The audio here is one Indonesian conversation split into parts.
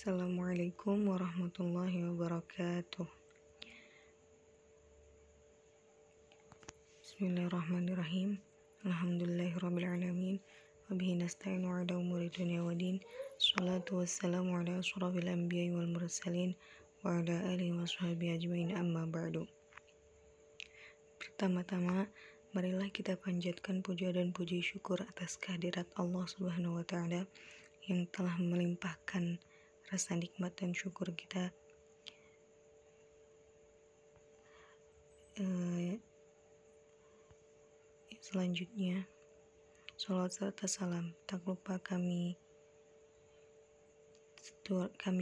Assalamualaikum warahmatullahi wabarakatuh. Bismillahirrahmanirrahim. Alhamdulillahirrabbilalamin. Wabihi nasta'inu ala umuri dunia wa din. Salatu wassalamu ala ashrafil anbiya'i wal mursalin wa ala alihi wa sahbihi ajmain, amma ba'du. Pertama-tama, marilah kita panjatkan puja dan puji syukur atas kehadirat Allah Subhanahu wa taala yang telah melimpahkan rasa nikmat dan syukur kita. Selanjutnya, sholawat serta salam tak lupa kami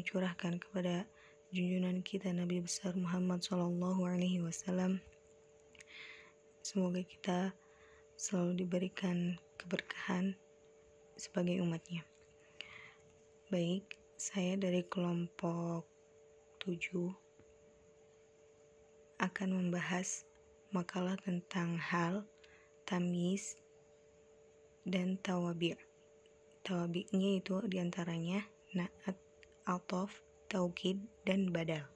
curahkan kepada junjungan kita Nabi besar Muhammad SAW. Semoga kita selalu diberikan keberkahan sebagai umatnya. Baik, saya dari kelompok 7 akan membahas makalah tentang hal, tamyiz, dan tawabi'. Tawabi'nya itu diantaranya na'at, atof, taukid, dan badal.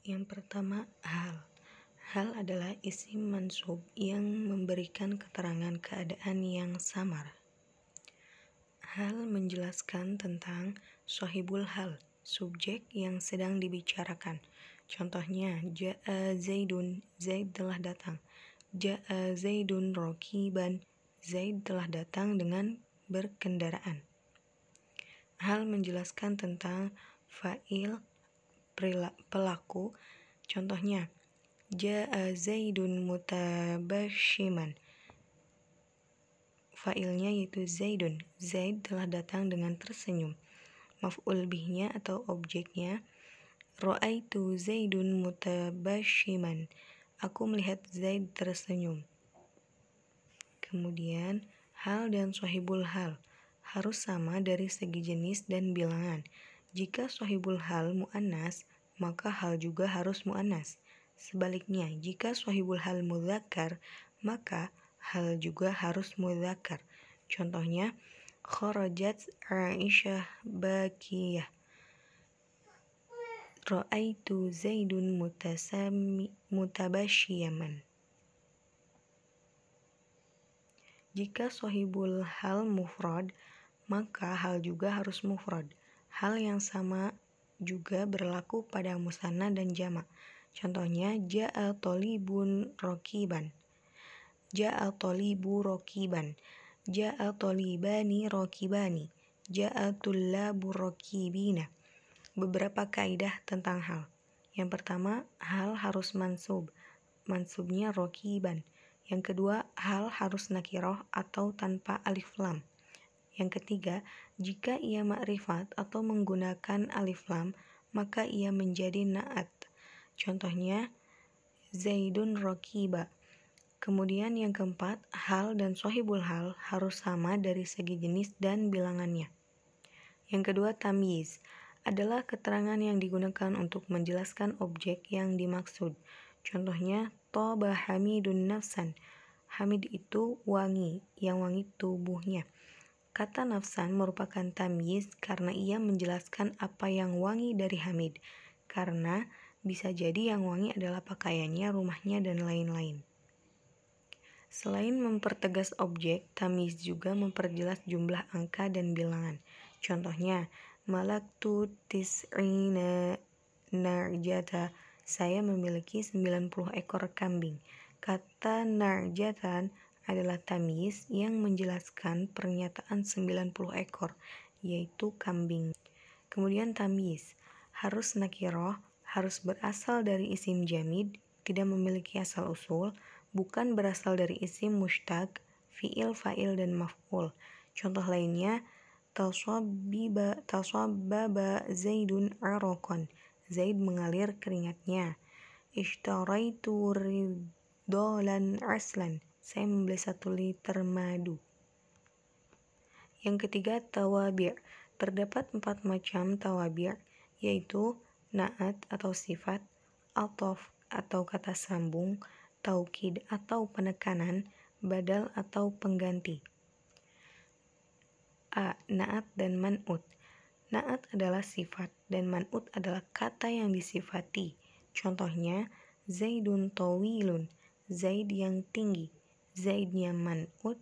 Yang pertama, hal. Hal adalah isim mansub yang memberikan keterangan keadaan yang samar. Hal menjelaskan tentang sahibul hal, subjek yang sedang dibicarakan. Contohnya, ja'a Zaidun, Zaid telah datang. Ja'a Zaidun rakiban, Zaid telah datang dengan berkendaraan. Hal menjelaskan tentang fa'il, pelaku. Contohnya, ja'a Zaidun mutabashiman. Fa'ilnya yaitu Zaidun. Zaid telah datang dengan tersenyum. Maf'ul bihnya atau objeknya, ra'aitu Zaidun mutabashiman. Aku melihat Zaid tersenyum. Kemudian, hal dan sahibul hal harus sama dari segi jenis dan bilangan. Jika sahibul hal mu'annas, maka hal juga harus mu'annas. Sebaliknya, jika sahibul hal mudzakkar, maka hal juga harus mudzakkar. Contohnya, kharajat Aisyah bakiyah. Ra'aitu Zaidun mutabashiyaman. Jika sahibul hal mufrad, maka hal juga harus mufrad. Hal yang sama juga berlaku pada musanna dan jamak. Contohnya, ja'a tolibun rokiban. Ja'a tolibu rokiban. Ja'a tolibani rokibani. Ja'a tullabu rokibina. Beberapa kaidah tentang hal. Yang pertama, hal harus mansub. Mansubnya rokiban. Yang kedua, hal harus nakiroh atau tanpa alif lam. Yang ketiga, jika ia ma'rifat atau menggunakan alif lam, maka ia menjadi na'at. Contohnya, Zaidun rokiba. Kemudian yang keempat, hal dan sahibul hal harus sama dari segi jenis dan bilangannya. Yang kedua, tamyiz adalah keterangan yang digunakan untuk menjelaskan objek yang dimaksud. Contohnya, toba hamidun nafsan. Hamid itu wangi, yang wangi tubuhnya. Kata nafsan merupakan tamyiz karena ia menjelaskan apa yang wangi dari Hamid. Karena bisa jadi yang wangi adalah pakaiannya, rumahnya, dan lain-lain. Selain mempertegas objek, tamyiz juga memperjelas jumlah angka dan bilangan. Contohnya, malaktu tis'ina narjata. Saya memiliki 90 ekor kambing. Kata narjatan adalah tamyiz yang menjelaskan pernyataan 90 ekor, yaitu kambing. Kemudian tamyiz harus nakiroh, harus berasal dari isim jamid, tidak memiliki asal usul, bukan berasal dari isim mushtaq, fi'il, fa'il, dan maf'ul. Contoh lainnya, tasabbaba Zaidun araqan. Zaid mengalir keringatnya. Ishtaraitu ridalan aslan. Saya membeli 1 liter madu. Yang ketiga, tawabi'. Terdapat 4 macam tawabi', yaitu na'at atau sifat, atof atau kata sambung, taukid atau penekanan, badal atau pengganti. A. Na'at dan man'ut. Na'at adalah sifat dan man'ut adalah kata yang disifati. Contohnya, Zaidun tawilun, Zaid yang tinggi. Zaidnya man'ut,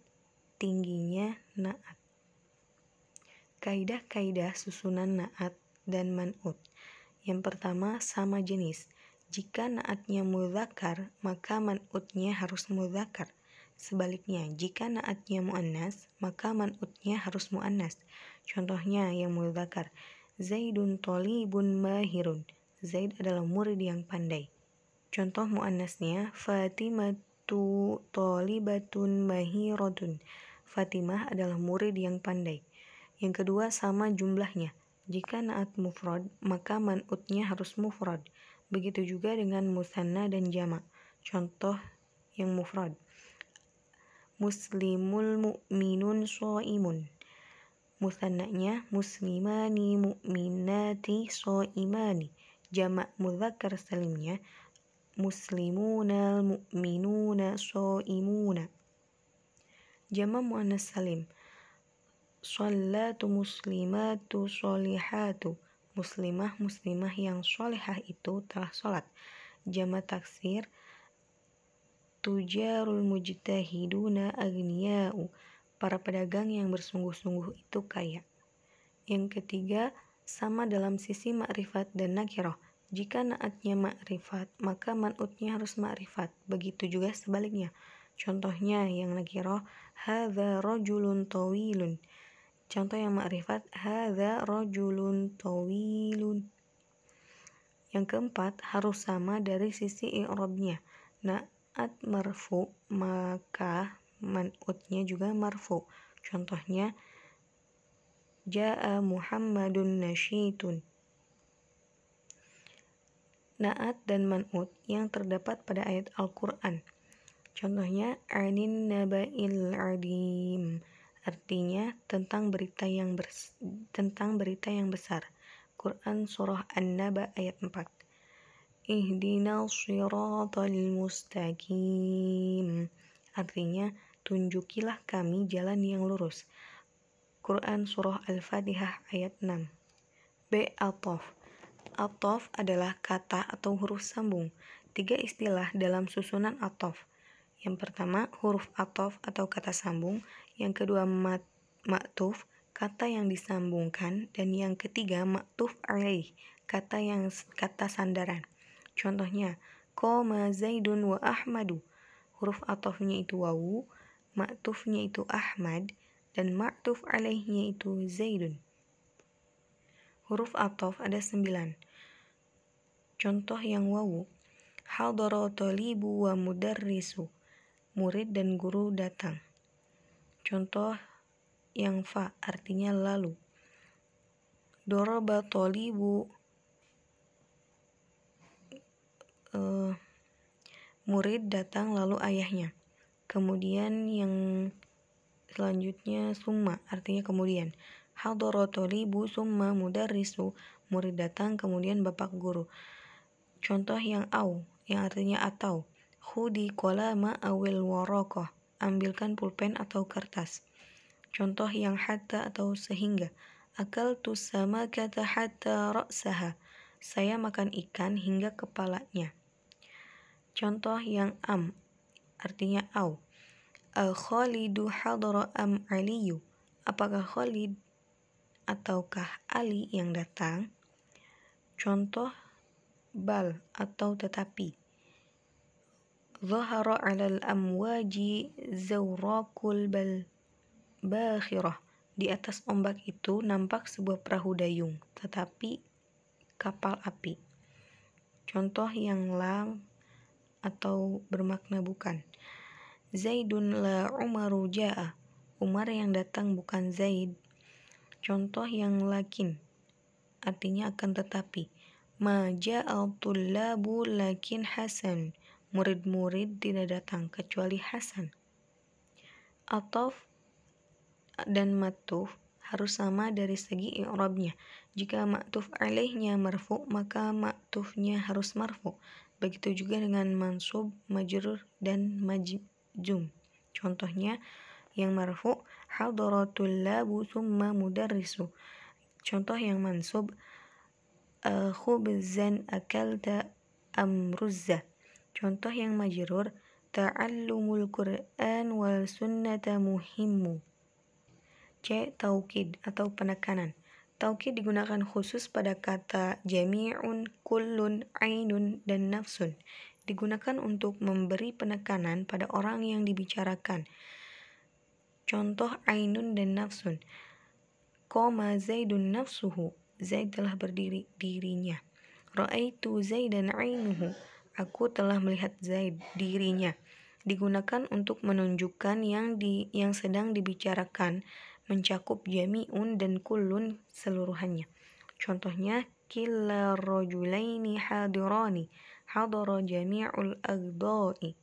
tingginya na'at. Kaidah-kaidah susunan na'at dan man'ut. Yang pertama, sama jenis. Jika na'atnya mudzakkar, maka man'utnya harus mudzakkar. Sebaliknya, jika na'atnya muannas, maka man'utnya harus muannas. Contohnya yang mudzakkar, Zaidun thalibun mahirun. Zaid adalah murid yang pandai. Contoh muannasnya, Fatimatu thalibatun mahiratun. Fatimah adalah murid yang pandai. Yang kedua, sama jumlahnya. Jika na'at mufrad, maka man'utnya harus mufrad. Begitu juga dengan musanna dan jamak. Contoh yang mufrad, Muslimul mu'minun shaimun. Musannanya muslimani mu'minati shaimani. Jamak mudzakkar salimnya muslimunal mu'minuna shaimuna. Jamak muannas salim, Shallatu muslimatu sholihatu. Muslimah yang sholihah itu telah sholat. Jamak taksir, Tujarul mujtahiduna aghniya'u. Para pedagang yang bersungguh-sungguh itu kaya. Yang ketiga, sama dalam sisi ma'rifat dan nakirah. Jika na'atnya ma'rifat, maka man'utnya harus ma'rifat. Begitu juga sebaliknya. Contohnya yang nakirah, hadza rajulun tawilun. Contoh yang ma'rifat, hadza rajulun tawilun. Yang keempat, harus sama dari sisi i'rabnya. Na'at marfu, maka man'utnya juga marfu. Contohnya, Ja'a Muhammadun nasyitun. Na'at dan man'ut yang terdapat pada ayat Al-Quran. Contohnya, Anin naba'il adim. Artinya tentang berita yang besar. Quran surah An-Naba ayat 4. Ihdinas shiratal mustaqim. Artinya tunjukilah kami jalan yang lurus. Quran surah Al-Fatihah ayat 6. B. Ataf. Ataf adalah kata atau huruf sambung. 3 istilah dalam susunan ataf. Yang pertama, huruf ataf atau kata sambung. Yang kedua, ma'tuf, kata yang disambungkan. Dan yang ketiga, ma'tuf alaih, kata sandaran. Contohnya, Qoma Zaidun wa Ahmadu. Huruf atafnya itu wawu, ma'tufnya itu Ahmad, dan ma'tuf alaihnya itu Zaidun. Huruf ataf ada 9. Contoh yang wawu, hadara talibu wa mudarrisu. Murid dan guru datang. Contoh yang fa, artinya lalu. Doraba talibu, murid datang lalu ayahnya. Kemudian yang selanjutnya summa, artinya kemudian. Hadara talibu summa mudarrisu. Murid datang kemudian bapak guru. Contoh yang au, yang artinya atau. Khudi qalama awil waraqah. Ambilkan pulpen atau kertas. Contoh yang hatta atau sehingga. Akaltu samakata hatta ra'saha. Saya makan ikan hingga kepalanya. Contoh yang am, artinya au. Khalidu hadara am aliyu. Apakah Khalid ataukah Ali yang datang? Contoh bal atau tetapi. Zahara 'alal amwaji zawraqul bakhirah. Di atas ombak itu nampak sebuah perahu dayung, tetapi kapal api. Contoh yang lam atau bermakna bukan. Zaidun la Umaru ja'a. Umar yang datang bukan Zaid. Contoh yang lakin, artinya akan tetapi. Ma ja'al tullabu lakin Hasan. Murid-murid tidak datang kecuali Hasan. Ataf dan ma'tuf harus sama dari segi i'rabnya. Jika ma'tuf alaihnya marfu, maka ma'tufnya harus marfu. Begitu juga dengan mansub, majrur, dan majzum. Contohnya yang marfu, hadaratul labu thumma mudarrisu. Contoh yang mansub, khubzan akalta amruzza. Contoh yang majrur, ta'allumul Qur'an wal sunnata muhimmu. C. Taukid atau penekanan. Taukid digunakan khusus pada kata jami'un, kullun, ainun, dan nafsun. Digunakan untuk memberi penekanan pada orang yang dibicarakan. Contoh ainun dan nafsun. Qoma Zaidun nafsuhu. Zaid telah berdiri dirinya. Ra'aitu Zaidan ainuhu. Aku telah melihat Zaid dirinya. Digunakan untuk menunjukkan yang sedang dibicarakan mencakup jami'un dan kullun seluruhannya. Contohnya killa rajulaini hadirani. Hadara jami'ul aghdai.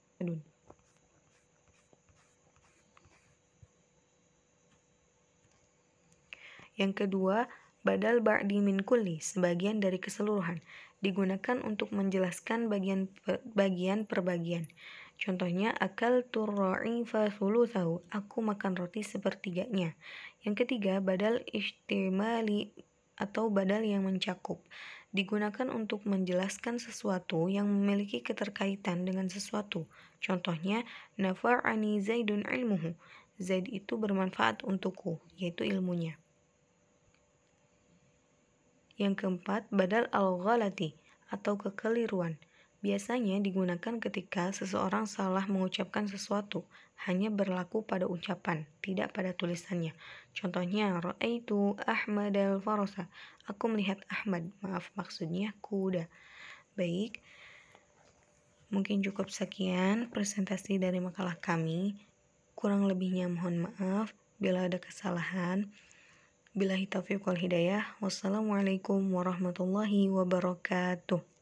Yang kedua, badal ba'di min kulli, sebagian dari keseluruhan, digunakan untuk menjelaskan bagian per bagian. Contohnya, akaltu ra'ifa thuluthahu, aku makan roti sepertiganya. Yang ketiga, badal ihtimali atau badal yang mencakup, digunakan untuk menjelaskan sesuatu yang memiliki keterkaitan dengan sesuatu. Contohnya, nafa'ani Zaidun ilmuhu, Zaid itu bermanfaat untukku, yaitu ilmunya. Yang keempat, badal al-ghalati atau kekeliruan. Biasanya digunakan ketika seseorang salah mengucapkan sesuatu, hanya berlaku pada ucapan, tidak pada tulisannya. Contohnya, ra'aitu Ahmad al-farasa. Aku melihat Ahmad, maksudnya kuda. Baik, mungkin cukup sekian presentasi dari makalah kami. Kurang lebihnya mohon maaf bila ada kesalahan. Billahi taufiq wal hidayah. Wassalamualaikum warahmatullahi wabarakatuh.